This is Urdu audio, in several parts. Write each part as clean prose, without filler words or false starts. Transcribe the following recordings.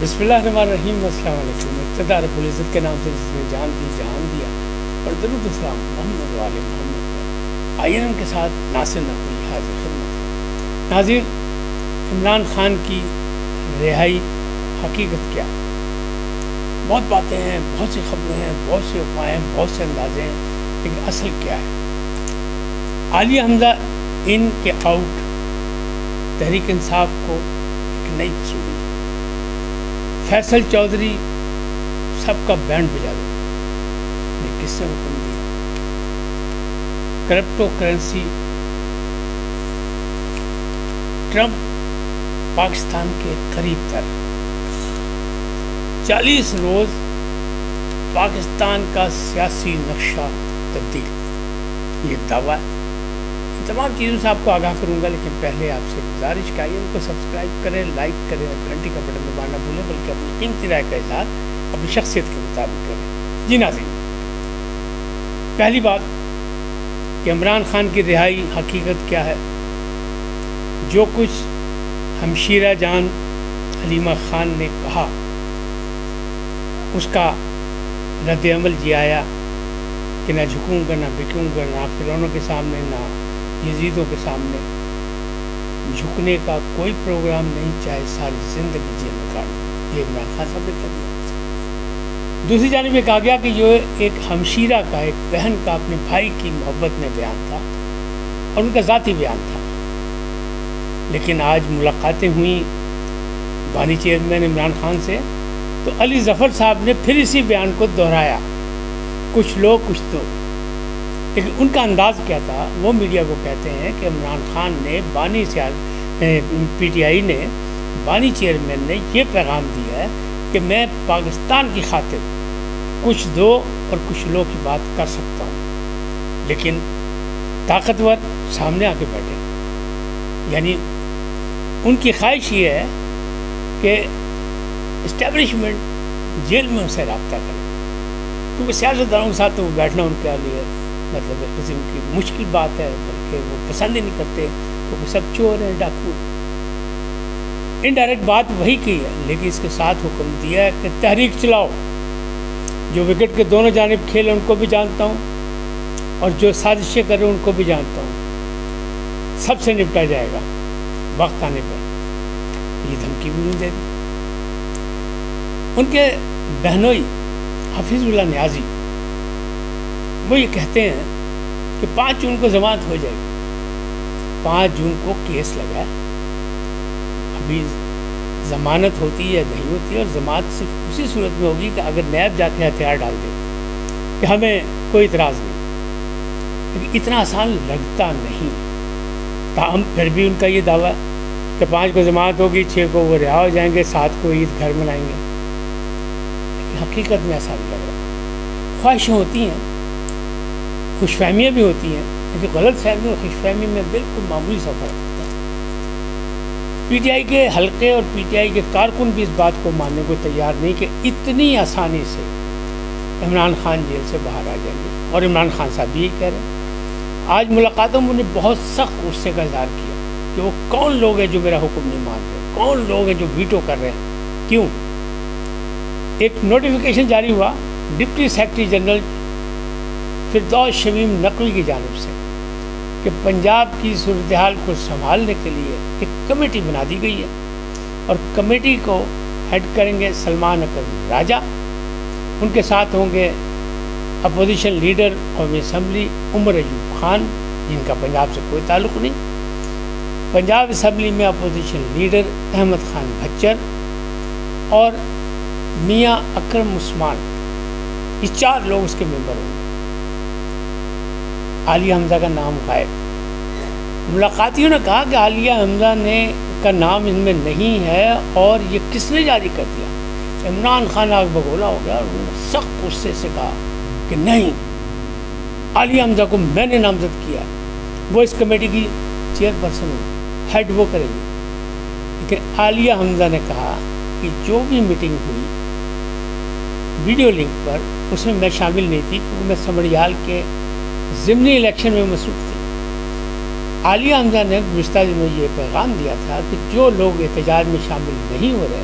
بسم اللہ الرحمن الرحیم، السلام علیکم۔ ابتدا رب العزت کے نام سے جس نے جان دی جہان دیا، اور درود السلام محمد وآل محمد پر۔ آئیے ان کے ساتھ ناصر نقوی حاضر خدمت۔ ناظرین، عمران خان کی رہائی حقیقت کیا؟ بہت باتیں ہیں، بہت سی خبریں ہیں، بہت سی افواہیں ہیں، بہت سے اندازے ہیں، لیکن اصل کیا ہے؟ عالیہ حمزہ ان کے آؤٹ تحریک انصاف کو ایک نئی وصولی، فیصل چودھری سب کا بینڈ بجا دو، یہ کس نے حکم دیا؟ کرپٹو کرنسی، ٹرمپ پاکستان کے قریب تر، 40 روز پاکستان کا سیاسی نقشہ تبدیل، یہ دعویٰ ہے۔ تمام چیزوں سے آپ کو آگاہ کروں گا، لیکن پہلے آپ سے گزارش کہ آئیے ان کو سبسکرائب کریں، لائک کریں اور گھنٹی کا بٹن دبانا نہ بھولیں، بلکہ اپنی قیمتی رائے کا اظہار اپنی شخصیت کے مطابق کریں۔ جی ناظرین، پہلی بات کہ عمران خان کی رہائی حقیقت کیا ہے؟ جو کچھ ہمشیرہ جان حلیمہ خان نے کہا، اس کا رد عمل یہ آیا کہ نہ جھکوں گا، نہ بکوں گا، نہ فرعونوں کے سامنے، نہ یزیدوں کے سامنے جھکنے کا کوئی پروگرام نہیں، چاہے ساری زندگی جیل میں کاٹ۔ یہ عمران خان صاحب نے کہہ دیا۔ دوسری جانب یہ کہا گیا کہ جو ایک ہمشیرہ کا، ایک بہن کا اپنے بھائی کی محبت میں بیان تھا اور ان کا ذاتی بیان تھا، لیکن آج ملاقاتیں ہوئیں بانی چیئرمین عمران خان سے، تو علی ظفر صاحب نے پھر اسی بیان کو دہرایا، کچھ لوگ کچھ تو، لیکن ان کا انداز کیا تھا؟ وہ میڈیا کو کہتے ہیں کہ عمران خان نے پی ٹی آئی نے، بانی چیئرمین نے یہ پیغام دیا ہے کہ میں پاکستان کی خاطر کچھ دو اور کچھ لو کی بات کر سکتا ہوں، لیکن طاقتور سامنے آ کے بیٹھے، یعنی ان کی خواہش یہ ہے کہ اسٹیبلشمنٹ جیل میں ان سے رابطہ کرے، کیونکہ سیاستدانوں کے ساتھ تو وہ بیٹھنا ان کے لیے مطلب ایک قسم کی مشکل بات ہے، بلکہ وہ پسند ہی نہیں کرتے، کیونکہ سب چور ہیں، ڈاکو۔ انڈائریکٹ بات وہی کی ہے، لیکن اس کے ساتھ حکم دیا ہے کہ تحریک چلاؤ، جو وکٹ کے دونوں جانب کھیلے ان کو بھی جانتا ہوں، اور جو سازشیں کرے ان کو بھی جانتا ہوں، سب سے نپٹا جائے گا وقت آنے پر۔ یہ دھمکی بھی نہیں دے دی۔ ان کے بہنوئی حفیظ اللہ نیازی وہ یہ کہتے ہیں کہ 5 جون کو ضمانت ہو جائے گی، 5 جون کو کیس لگا ہے، ابھی ضمانت ہوتی ہے یا نہیں ہوتی ہے، اور ضمانت صرف اسی صورت میں ہوگی کہ اگر نیب جا کے ہتھیار ڈال دے کہ ہمیں کوئی اعتراض نہیں، لیکن اتنا آسان لگتا نہیں۔ تاہم پھر بھی ان کا یہ دعویٰ ہے کہ 5 کو ضمانت ہوگی، 6 کو وہ رہا ہو جائیں گے، 7 کو عید گھر منائیں گے، لیکن حقیقت میں ایسا نہیں لگ رہا۔ خواہشیں ہوتی ہیں، خوش فہمیاں بھی ہوتی ہیں، لیکن غلط فہمی اور خوش فہمی میں بالکل معمولی سا فرق ہوتا ہے۔ پی ٹی آئی کے حلقے اور پی ٹی آئی کے کارکن بھی اس بات کو ماننے کو تیار نہیں کہ اتنی آسانی سے عمران خان جیل سے باہر آ جائیں گے، اور عمران خان صاحب بھی یہی کہہ رہے ہیں۔ آج ملاقاتوں میں انہیں بہت سخت غصے کا اظہار کیا کہ وہ کون لوگ ہیں جو میرا حکم نہیں مان رہے، کون لوگ ہیں جو ویٹو کر رہے ہیں، کیوں؟ ایک نوٹیفیکیشن جاری ہوا deputy secretary general Firdous Shamim Naqvi کی جانب سے کہ پنجاب کی صورتحال کو سنبھالنے کے لیے ایک کمیٹی بنا دی گئی ہے، اور کمیٹی کو ہیڈ کریں گے سلمان اکرم راجہ، ان کے ساتھ ہوں گے اپوزیشن لیڈر قومی اسمبلی عمر ایوب خان، جن کا پنجاب سے کوئی تعلق نہیں، پنجاب اسمبلی میں اپوزیشن لیڈر احمد خان بھچر، اور میاں اکرم عثمان، یہ 4 لوگ اس کے ممبر ہوں گے۔ عالیہ حمزہ کا نام غائب۔ ملاقاتیوں نے کہا کہ عالیہ حمزہ کا نام ان میں نہیں ہے، اور یہ کس نے جاری کر دیا؟ عمران خان آگ بگولا ہو گیا، اور انہوں نے سخت غصے سے کہا کہ نہیں، عالیہ حمزہ کو میں نے نامزد کیا، وہ اس کمیٹی کی چیئرپرسن ہوگی، ہیڈ وہ کرے گی۔ لیکن عالیہ حمزہ نے کہا کہ جو بھی میٹنگ ہوئی ویڈیو لنک پر، اس میں شامل نہیں تھی، کیونکہ میں سمڑیال کے ضمنی الیکشن میں مصروف تھی۔ عالیہ حمزہ نے گزشتہ دنوں یہ پیغام دیا تھا کہ جو لوگ احتجاج میں شامل نہیں ہو رہے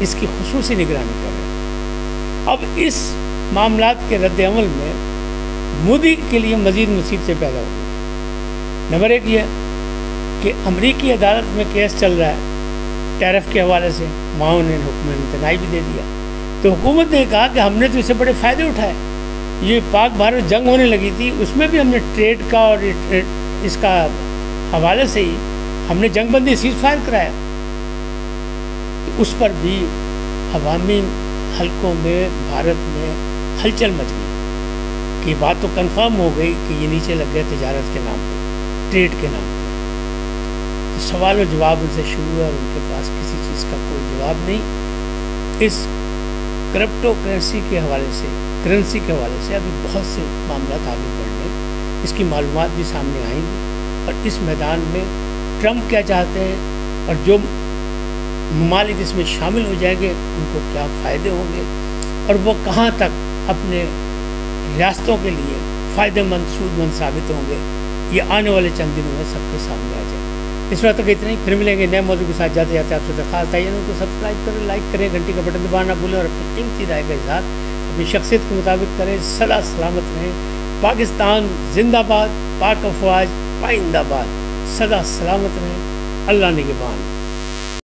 اس کی خصوصی نگرانی کر رہے ہیں۔ اب اس معاملات کے رد عمل میں مودی کے لیے مزید مصیبتیں پیدا ہو گئی۔ نمبر ایک یہ کہ امریکی عدالت میں کیس چل رہا ہے ٹیرف کے حوالے سے، وہاں انہوں نے حکم امتناعی بھی دے دیا، تو حکومت نے کہا کہ ہم نے تو اسے بڑے فائدے اٹھائے، یہ پاک بھارت جنگ ہونے لگی تھی، اس میں بھی ہم نے ٹریڈ کا اور اس کا حوالے سے ہی ہم نے جنگ بندی سیز فائر کرایا، اس پر بھی عوامی حلقوں میں بھارت میں ہلچل مچ گئی کہ بات تو کنفرم ہو گئی کہ یہ نیچے لگ گئے تجارت کے نام پہ، ٹریڈ کے نام پہ۔ سوال و جواب ان سے شروع ہے اور ان کے پاس کسی چیز کا کوئی جواب نہیں۔ اس کرپٹو کرنسی کے حوالے سے ابھی بہت سے معاملات آگے بڑھنے، اس کی معلومات بھی سامنے آئیں گی، اور اس میدان میں ٹرمپ کیا چاہتے ہیں اور جو ممالک اس میں شامل ہو جائیں گے ان کو کیا فائدے ہوں گے، اور وہ کہاں تک اپنے ریاستوں کے لیے فائدہ مند سود مند ثابت ہوں گے، یہ آنے والے چند دنوں میں سب کے سامنے آ جائے۔ اس وقت تک اتنا ہی، پھر ملیں گے نئے موضوع کے ساتھ۔ جاتے جاتے آپ سے درخواست ہے ان کو سبسکرائب کریں، لائک کریں، گھنٹی کا بٹن دبانا نہ بھولیں، اور اپنی قیمتی رائے کا اظہار اپنی شخصیت کے مطابق کریں۔ سدا سلامت رہیں۔ پاکستان زندہ باد، پاک افواج پائندہ باد، سدا سلامت رہیں۔ اللہ نگہبان۔